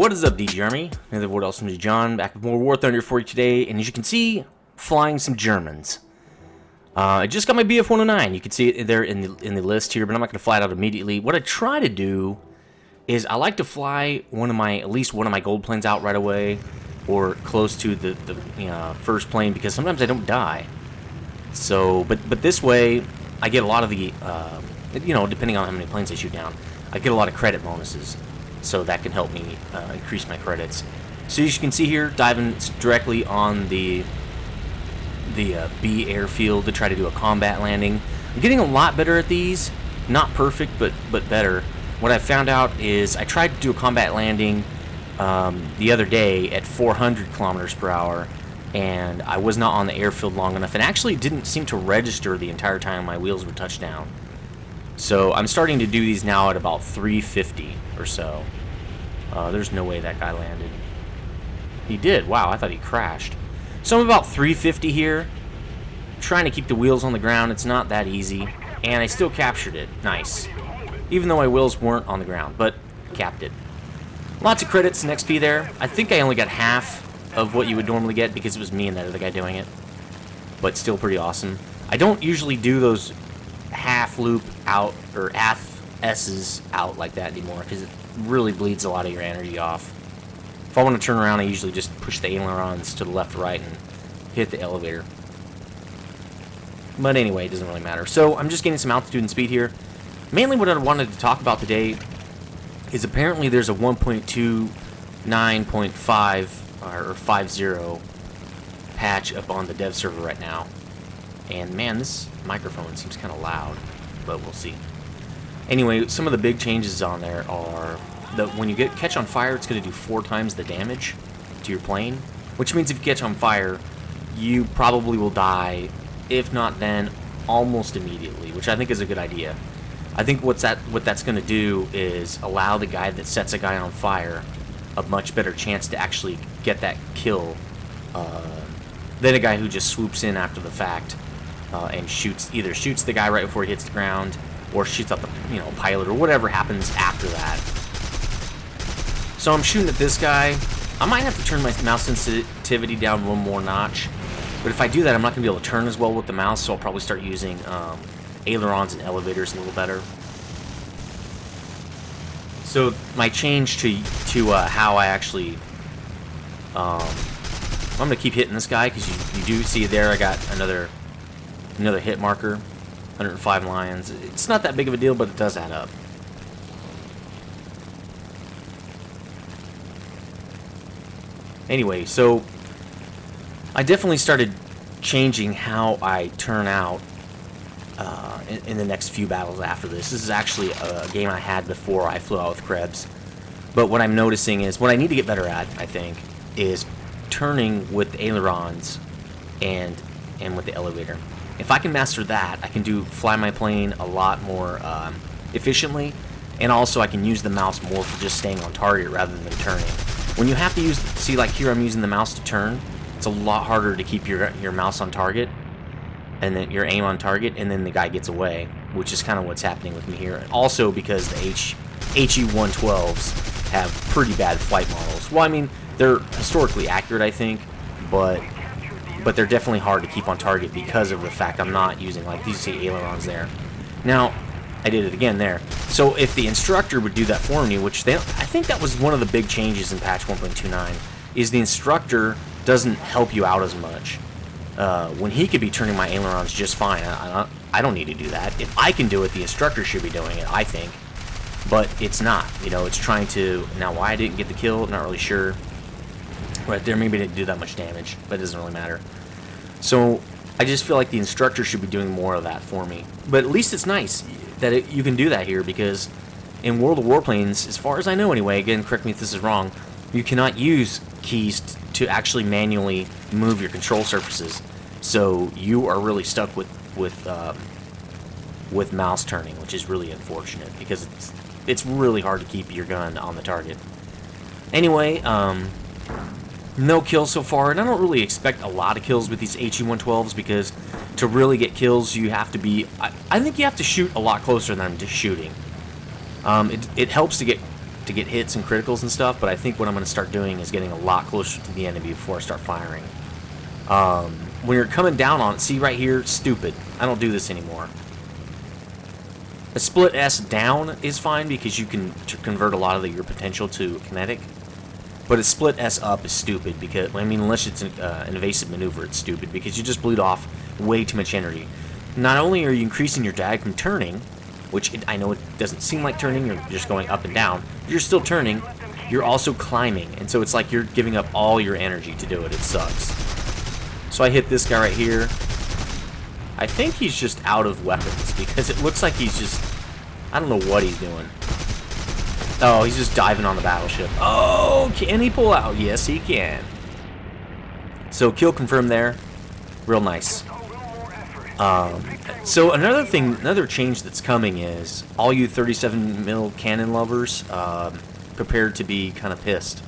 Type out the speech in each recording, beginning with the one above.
What is up, DJ Army? Nethervvoid, also known as John, back with more War Thunder for you today, and as you can see, flying some Germans. I just got my BF 109. You can see it there in the list here, but I'm not going to fly it out immediately. What I try to do is I like to fly at least one of my gold planes out right away, or close to the first plane, because sometimes I don't die. So, but this way, I get a lot of the, depending on how many planes I shoot down, I get a lot of credit bonuses. So that can help me increase my credits. So as you can see here, diving directly on the B airfield to try to do a combat landing. I'm getting a lot better at these. Not perfect, but better. What I found out is I tried to do a combat landing the other day at 400 kilometers per hour, and I was not on the airfield long enough, and actually didn't seem to register the entire time my wheels would touch down. So I'm starting to do these now at about 350 or so. There's no way that guy landed. He did. Wow, I thought he crashed. So I'm about 350 here. Trying to keep the wheels on the ground. It's not that easy. And I still captured it. Nice. Even though my wheels weren't on the ground, but capped it. Lots of credits in XP there. I think I only got half of what you would normally get because it was me and that other guy doing it. But still pretty awesome. I don't usually do those half loop out or half S's out like that anymore because it really bleeds a lot of your energy off. If I want to turn around, I usually just push the ailerons to the left or right and hit the elevator. But anyway, it doesn't really matter. So I'm just getting some altitude and speed here. Mainly what I wanted to talk about today is apparently there's a 1.29.5 or 50 patch up on the dev server right now. And man, this microphone seems kind of loud, but we'll see. Anyway, some of the big changes on there are that when you catch on fire, it's going to do 4 times the damage to your plane, which means if you catch on fire, you probably will die, if not then, almost immediately, which I think is a good idea. I think what that's going to do is allow the guy that sets a guy on fire a much better chance to actually get that kill than a guy who just swoops in after the fact. And either shoots the guy right before he hits the ground, or shoots out the pilot, or whatever happens after that. So I'm shooting at this guy. I might have to turn my mouse sensitivity down one more notch, but if I do that, I'm not going to be able to turn as well with the mouse, so I'll probably start using ailerons and elevators a little better. So my change to how I actually I'm going to keep hitting this guy, because you do see there I got another hit marker, 105 lions. It's not that big of a deal, but it does add up. Anyway, so I definitely started changing how I turn out in the next few battles after this. This is actually a game I had before I flew out with Krebs. But what I'm noticing is, what I need to get better at, I think, is turning with the ailerons and with the elevator. If I can master that, I can fly my plane a lot more efficiently, and also I can use the mouse more for just staying on target rather than turning. When you have to see, like here I'm using the mouse to turn, it's a lot harder to keep your mouse on target, and then your aim on target, and then the guy gets away, which is kind of what's happening with me here. Also because the HE-112s have pretty bad flight models. Well, I mean, they're historically accurate, I think, but they're definitely hard to keep on target because of the fact I'm not using, like, these see ailerons there. Now, I did it again there. So if the instructor would do that for me, which I think that was one of the big changes in patch 1.29, is the instructor doesn't help you out as much. When he could be turning my ailerons just fine, I don't need to do that. If I can do it, the instructor should be doing it, I think. But it's not. It's trying to... Now, why I didn't get the kill, not really sure. Right there, maybe it didn't do that much damage, but it doesn't really matter. So I just feel like the instructor should be doing more of that for me. But at least it's nice that you can do that here, because in World of Warplanes, as far as I know anyway, again, correct me if this is wrong, you cannot use keys to actually manually move your control surfaces. So you are really stuck with mouse turning, which is really unfortunate, because it's really hard to keep your gun on the target. Anyway, no kills so far, and I don't really expect a lot of kills with these HE-112s, because to really get kills, you have to be... I think you have to shoot a lot closer than I'm just shooting. It helps to get to get hits and criticals and stuff, but I think what I'm going to start doing is getting a lot closer to the enemy before I start firing. When you're coming down on it, see right here, stupid. I don't do this anymore. A split S down is fine because you can convert a lot of your potential to kinetic. But a split S up is stupid because, I mean, unless it's an evasive maneuver, it's stupid because you just bleed off way too much energy. Not only are you increasing your drag from turning, which I know it doesn't seem like turning, you're just going up and down, you're still turning, you're also climbing, and so it's like you're giving up all your energy to do it. It sucks. So I hit this guy right here. I think he's just out of weapons because it looks like he's just, I don't know what he's doing. Oh, he's just diving on the battleship. Oh, can he pull out? Yes, he can. So kill confirmed there. Real nice. So another change that's coming is all you 37mm cannon lovers prepared to be kind of pissed.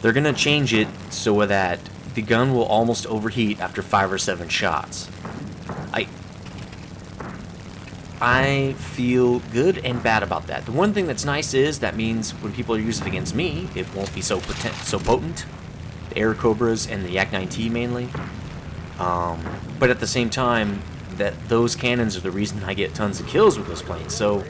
They're gonna change it so that the gun will almost overheat after 5 or 7 shots. I feel good and bad about that. The one thing that's nice is that means when people are using it against me, it won't be so potent. The Air Cobras and the Yak-9T mainly. But at the same time, those cannons are the reason I get tons of kills with those planes. So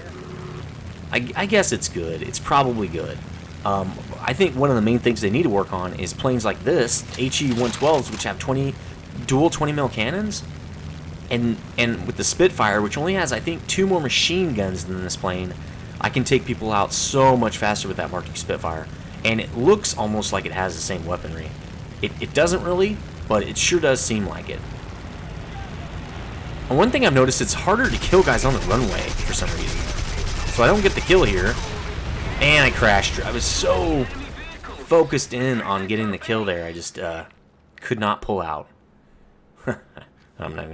I guess it's good. It's probably good. I think one of the main things they need to work on is planes like this, HE-112s, which have dual 20mm cannons. And with the Spitfire, which only has, I think, 2 more machine guns than this plane, I can take people out so much faster with that Mark II Spitfire. And it looks almost like it has the same weaponry. It doesn't really, but it sure does seem like it. And one thing I've noticed, it's harder to kill guys on the runway for some reason. So I don't get the kill here. And I crashed. I was so focused in on getting the kill there, I just could not pull out. I'm not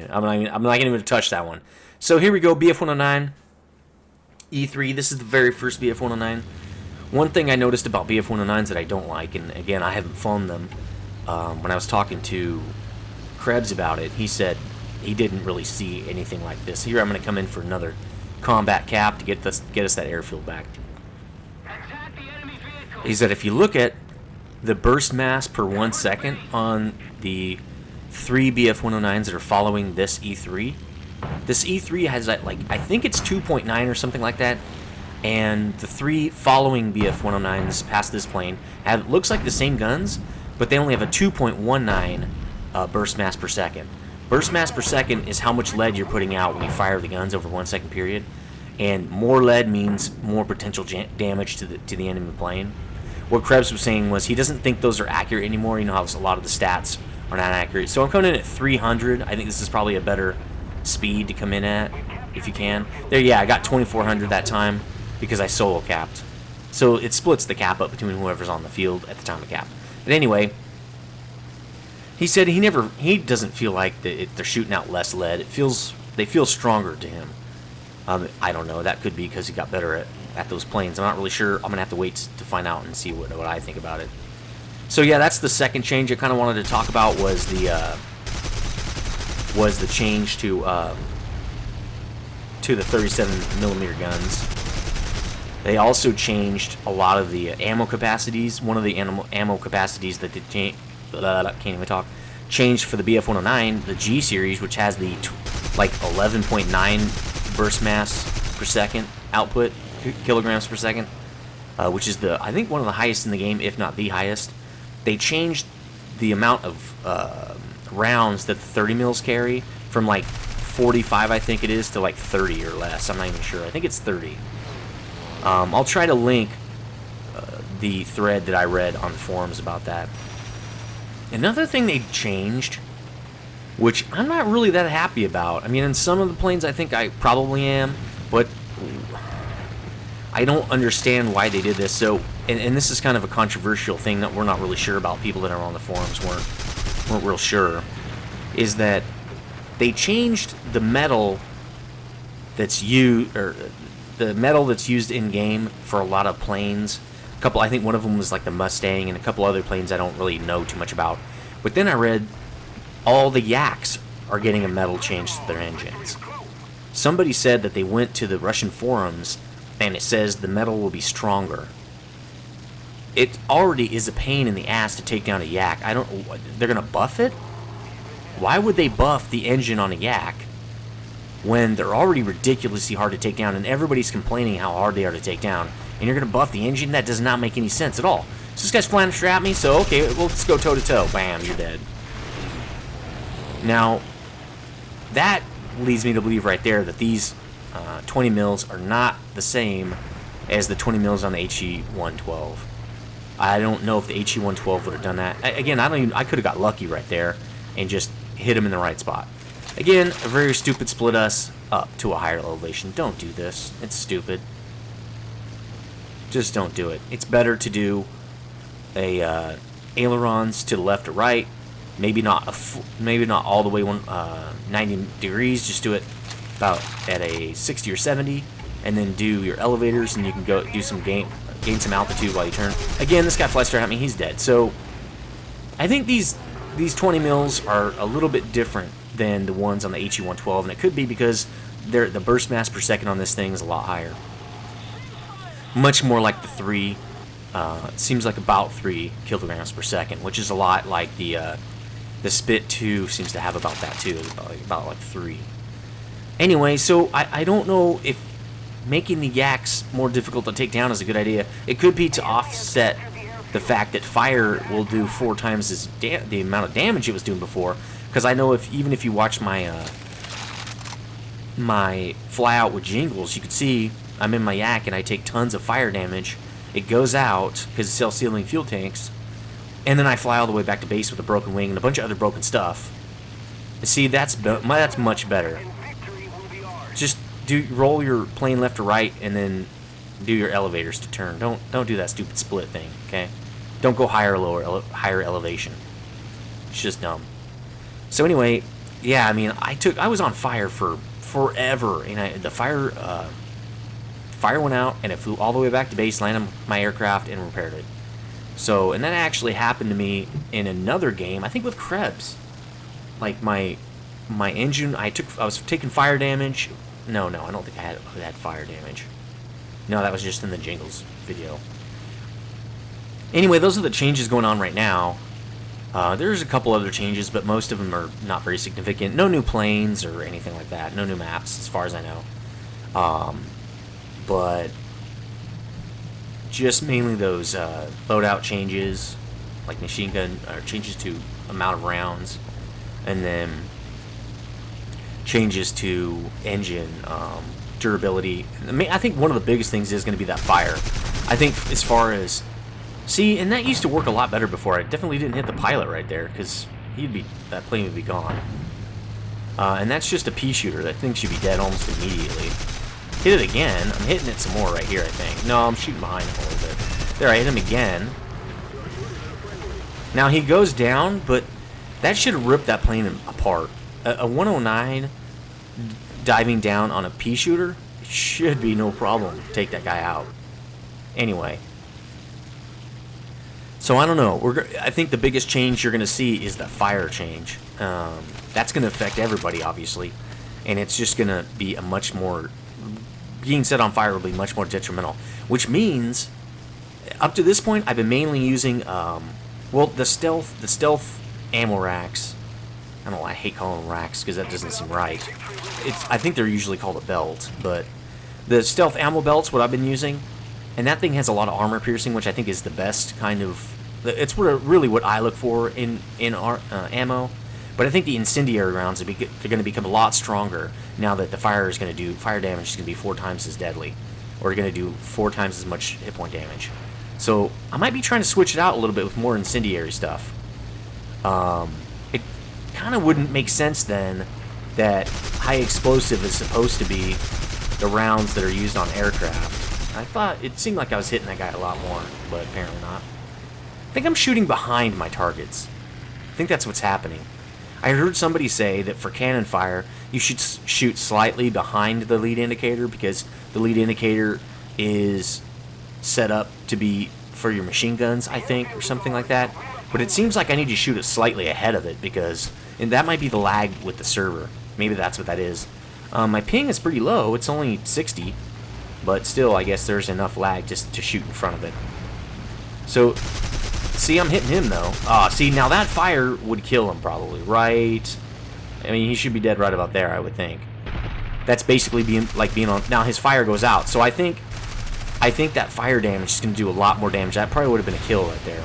even touch that one. So here we go, BF-109, E3. This is the very first BF-109. One thing I noticed about BF-109s that I don't like, and again, I haven't flown them, when I was talking to Krebs about it, he said he didn't really see anything like this. Here I'm going to come in for another combat cap to get us that airfield back. He said if you look at the burst mass per 1 second on the 3 BF-109s that are following this E3. This E3 has, like, I think it's 2.9 or something like that, and the 3 following BF-109s past this plane looks like the same guns, but they only have a 2.19 burst mass per second. Burst mass per second is how much lead you're putting out when you fire the guns over a 1 second period, and more lead means more potential damage to the enemy plane. What Krebs was saying was he doesn't think those are accurate anymore. You know how a lot of the stats are not accurate. So I'm coming in at 300. I think this is probably a better speed to come in at, if you can. There, yeah, I got 2400 that time because I solo capped. So it splits the cap up between whoever's on the field at the time of cap. But anyway, he said he doesn't feel like they're shooting out less lead. They feel stronger to him. I don't know. That could be because he got better at those planes. I'm not really sure. I'm gonna have to wait to find out and see what I think about it. So yeah, that's the second change I kind of wanted to talk about was the change to the 37mm guns. They also changed a lot of the ammo capacities. One of the ammo capacities that they changed for the BF-109, the G series, which has the like 11.9 burst mass per second output, kilograms per second, which is I think one of the highest in the game, if not the highest. They changed the amount of rounds that the 30 mils carry from like 45, I think it is, to like 30 or less. I'm not even sure. I think it's 30. I'll try to link the thread that I read on the forums about that. Another thing they changed, which I'm not really that happy about. I mean, in some of the planes I think I probably am, but I don't understand why they did this. So, and this is kind of a controversial thing that we're not really sure about. People that are on the forums weren't real sure. Is that they changed the metal that's used, or the metal that's used in game for a lot of planes. I think one of them was like the Mustang, and a couple other planes I don't really know too much about. But then I read all the Yaks are getting a metal change to their engines. Somebody said that they went to the Russian forums and it says the metal will be stronger. it already is a pain in the ass to take down a yak. I don't. They're gonna buff it. Why would they buff the engine on a yak when they're already ridiculously hard to take down, and everybody's complaining how hard they are to take down? And you're gonna buff the engine? That does not make any sense at all. So this guy's flying to trap me. So okay, well, let's go toe to toe. Bam, you're dead. Now, that leads me to believe right there that these 20 mils are not the same as the 20 mils on the HE-112. I don't know if the HE-112 would have done that. Again, I could have got lucky right there and just hit him in the right spot. Again, a very stupid split us up to a higher elevation. Don't do this. It's stupid. Just don't do it. It's better to do a ailerons to the left or right. Maybe not all the way 90 degrees. Just do it about at a 60 or 70, and then do your elevators, and you can go do some gain some altitude while you turn. Again, this guy flies straight at me. He's dead. So I think these 20 mils are a little bit different than the ones on the HE-112, and it could be because the burst mass per second on this thing is a lot higher. Much more like the 3. It seems like about 3 kilograms per second, which is a lot like the Spit 2 seems to have about that too, about like 3. Anyway, so I don't know if making the yaks more difficult to take down is a good idea. It could be to offset the fact that fire will do 4 times the amount of damage it was doing before. Because I know even if you watch my my fly out with jingles, you can see I'm in my yak and I take tons of fire damage. It goes out because it's self-sealing fuel tanks, and then I fly all the way back to base with a broken wing and a bunch of other broken stuff. See, that's much better. Just roll your plane left to right and then do your elevators to turn. Don't do that stupid split thing, okay? Don't go higher or lower, higher elevation. It's just dumb. So anyway, yeah, I mean, I was on fire for forever, and the fire went out, and it flew all the way back to base, landed my aircraft, and repaired it. So, and that actually happened to me in another game, I think with Krebs. Like my engine, I was taking fire damage. No, I don't think I had fire damage. No, that was just in the Jingles video. Anyway, those are the changes going on right now. There's a couple other changes, but most of them are not very significant. No new planes or anything like that. No new maps, as far as I know. But just mainly those loadout changes, like machine gun, or changes to amount of rounds, and then changes to engine durability. I think one of the biggest things is going to be that fire. I think as far as and that used to work a lot better before. I definitely didn't hit the pilot right there because that plane would be gone. And that's just a pea shooter. That thing should be dead almost immediately. Hit it again. I'm hitting it some more right here, I think. No, I'm shooting behind him a little bit. There, I hit him again. Now he goes down, but that should have ripped that plane apart. A 109 diving down on a pea shooter should be no problem to take that guy out. Anyway. So I don't know. I think the biggest change you're going to see is the fire change. That's going to affect everybody, obviously. And it's just going to be a much more... Being set on fire will be much more detrimental. Which means, up to this point, I've been mainly using, the stealth ammo racks. I don't know, I hate calling them racks because that doesn't seem right. I think they're usually called a belt, but the stealth ammo belt's what I've been using, and that thing has a lot of armor piercing, which I think is the best kind of... It's really what I look for in ammo. But I think the incendiary rounds are going to become a lot stronger now that the fire damage is going to be 4 times as deadly, or going to do 4 times as much hit point damage. So I might be trying to switch it out a little bit with more incendiary stuff. It kind of wouldn't make sense then that high explosive is supposed to be the rounds that are used on aircraft. I thought it seemed like I was hitting that guy a lot more, but apparently not. I think I'm shooting behind my targets. I think that's what's happening. I heard somebody say that for cannon fire, you should shoot slightly behind the lead indicator because the lead indicator is set up to be for your machine guns, I think, or something like that. But it seems like I need to shoot it slightly ahead of it and that might be the lag with the server. Maybe that's what that is. My ping is pretty low. It's only 60, but still, I guess there's enough lag just to shoot in front of it. So, see, I'm hitting him, though. See, now that fire would kill him, probably, right? I mean, he should be dead right about there, I would think. That's basically being on... Now, his fire goes out, so I think that fire damage is going to do a lot more damage. That probably would have been a kill right there.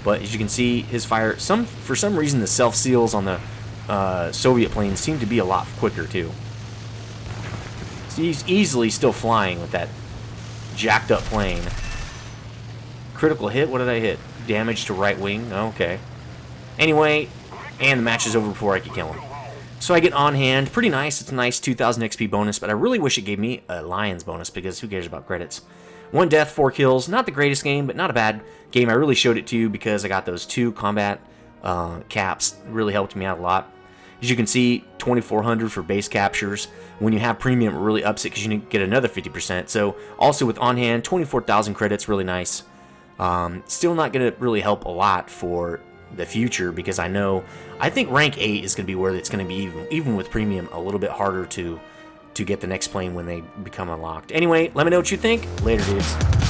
But as you can see, his fire... For some reason, the self-seals on the Soviet planes seem to be a lot quicker, too. So he's easily still flying with that jacked up plane. Critical hit? What did I hit? Damage to right wing? Okay. Anyway, and the match is over before I could kill him. So I get on hand. Pretty nice. It's a nice 2,000 XP bonus, but I really wish it gave me a Lions bonus because who cares about credits? 1 death, 4 kills. Not the greatest game, but not a bad game. I really showed it to you because I got those 2 combat caps. It really helped me out a lot. As you can see, 2,400 for base captures. When you have premium, it really ups it because you get another 50%. So also with on hand, 24,000 credits, really nice. Still not going to really help a lot for the future because I think rank 8 is going to be where it's going to be even with premium a little bit harder to get the next plane when they become unlocked. Anyway, let me know what you think. Later, dudes.